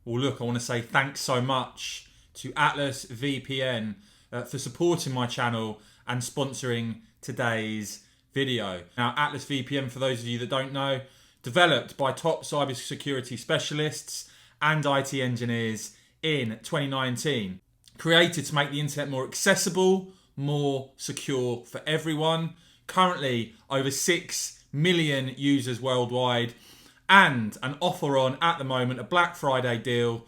Well, look, I want to say thanks so much to Atlas VPN for supporting my channel and sponsoring today's video. Now, Atlas VPN, for those of you that don't know, developed by top cybersecurity specialists and IT engineers in 2019. Created to make the internet more accessible, more secure for everyone. Currently, over 6 million users worldwide. And an offer on, at the moment, a Black Friday deal,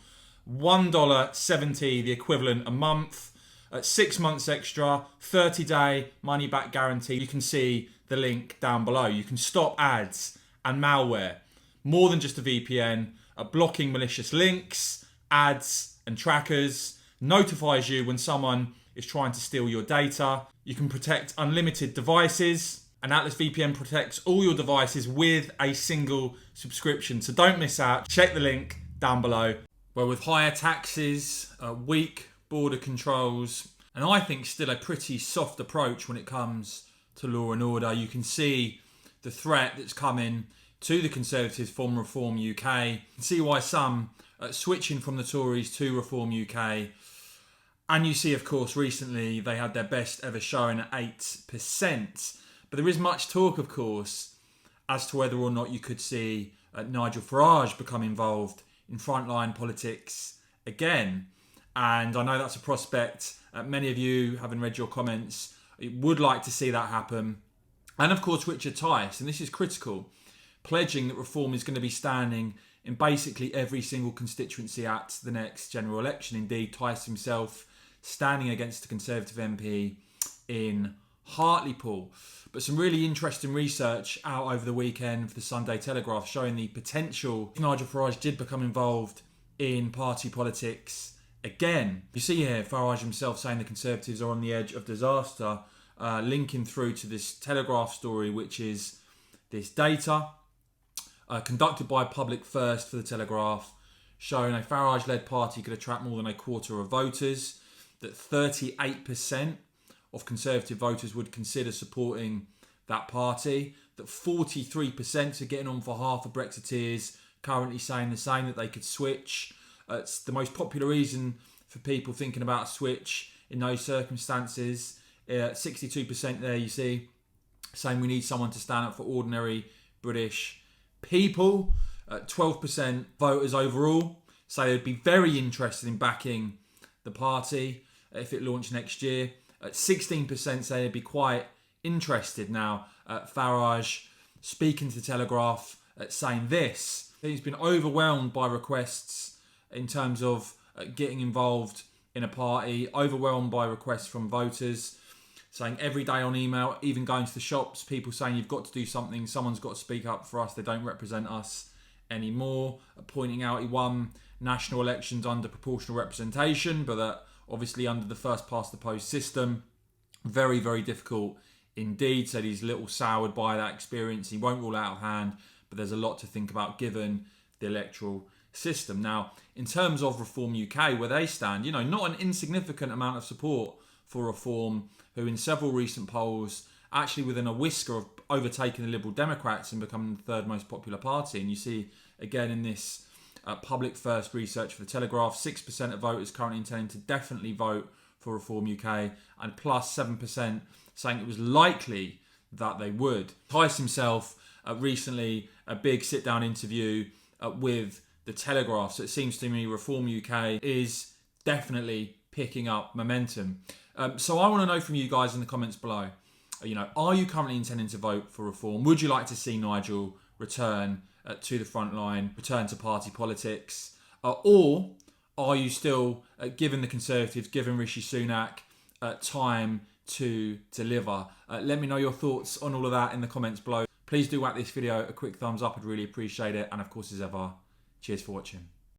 $1.70, the equivalent a month, 6 months extra, 30-day money-back guarantee. You can see the link down below. You can stop ads and malware. More than just a VPN, blocking malicious links, ads and trackers, notifies you when someone is trying to steal your data. You can protect unlimited devices, and Atlas VPN protects all your devices with a single subscription. So don't miss out. Check the link down below. Well, with higher taxes, weak border controls, and I think still a pretty soft approach when it comes to law and order, you can see the threat that's coming to the Conservatives from Reform UK. You can see why some switching from the Tories to Reform UK. And you see, of course, recently they had their best ever showing at 8%. But there is much talk, of course, as to whether or not you could see Nigel Farage become involved in frontline politics again. And I know that's a prospect. Many of you, having read your comments, would like to see that happen. And of course, Richard Tice, and this is critical, pledging that Reform is going to be standing in basically every single constituency at the next general election. Indeed, Tice himself standing against a Conservative MP in Hartlepool. But some really interesting research out over the weekend for the Sunday Telegraph showing the potential if Nigel Farage did become involved in party politics again. You see here Farage himself saying the Conservatives are on the edge of disaster, linking through to this Telegraph story, which is this data conducted by Public First for the Telegraph, showing a Farage-led party could attract more than a quarter of voters, that 38% of Conservative voters would consider supporting that party, that 43% are getting on for half of Brexiteers, currently saying the same, that they could switch. It's the most popular reason for people thinking about a switch in those circumstances. 62% there, you see, saying we need someone to stand up for ordinary British people. 12% voters overall say they'd be very interested in backing the party if it launched next year. 16% say they'd be quite interested. Now, Farage speaking to the Telegraph, saying this: he's been overwhelmed by requests in terms of getting involved in a party, overwhelmed by requests from voters, saying every day on email, even going to the shops, people saying you've got to do something, someone's got to speak up for us, they don't represent us anymore. Pointing out he won national elections under proportional representation, but that obviously under the first past the post system, very, very difficult indeed. Said he's a little soured by that experience. He won't rule out of hand, but there's a lot to think about given the electoral system. Now, in terms of Reform UK, where they stand, you know, not an insignificant amount of support for Reform, who in several recent polls, actually within a whisker of overtaking the Liberal Democrats and becoming the third most popular party. And you see, again, in this Public First research for the Telegraph, 6% of voters currently intending to definitely vote for Reform UK, and plus 7% saying it was likely that they would. Tice himself recently, a big sit-down interview with the Telegraph. So it seems to me Reform UK is definitely picking up momentum. So I want to know from you guys in the comments below, you know, are you currently intending to vote for Reform? Would you like to see Nigel return to the front line, return to party politics? Or are you still giving the Conservatives, giving Rishi Sunak time to deliver? Let me know your thoughts on all of that in the comments below. Please do whack this video a quick thumbs up. I'd really appreciate it. And of course, as ever, cheers for watching.